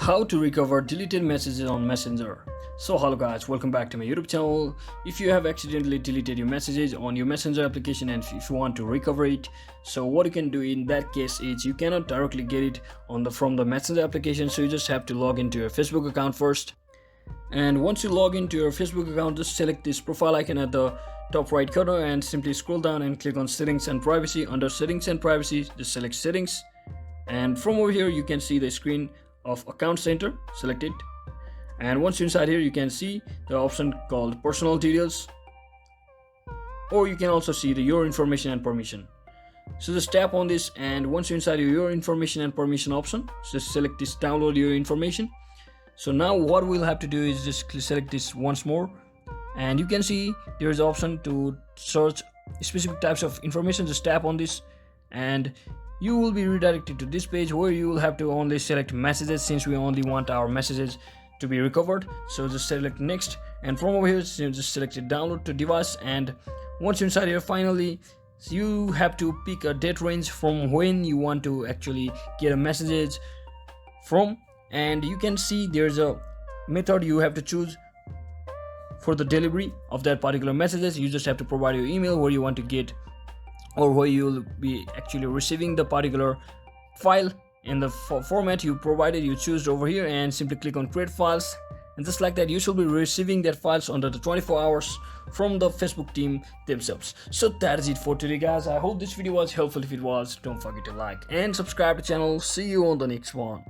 How to recover deleted messages on Messenger. So hello guys, welcome back to my YouTube channel. If you have accidentally deleted your messages on your Messenger application and if you want to recover it, so what you can do in that case is you cannot directly get it from the Messenger application, so you just have to log into your Facebook account first. And once you log into your Facebook account, just select this profile icon at the top right corner and simply scroll down and click on settings and privacy. Under settings and privacy, just select settings, and from over here you can see the screen of account center. Select it, and once you're inside here you can see the option called personal details, or you can also see the your information and permission. So just tap on this, and once you're inside your information and permission option, just select this download your information. So now what we'll have to do is just select this once more, and you can see there is an option to search specific types of information. Just tap on this and you will be redirected to this page where you will have to only select messages, since we only want our messages to be recovered. So just select next, and from over here just select download to device, and once you're inside here, finally you have to pick a date range from when you want to actually get a message from, and you can see there's a method you have to choose for the delivery of that particular messages. You just have to provide your email where you want to get, or where you will be actually receiving the particular file in the format you provided. You choose over here and simply click on create files, and just like that you should be receiving that files under the 24 hours from the Facebook team themselves. So that is it for today guys. I hope this video was helpful. If it was, don't forget to like and subscribe to the channel. See you on the next one.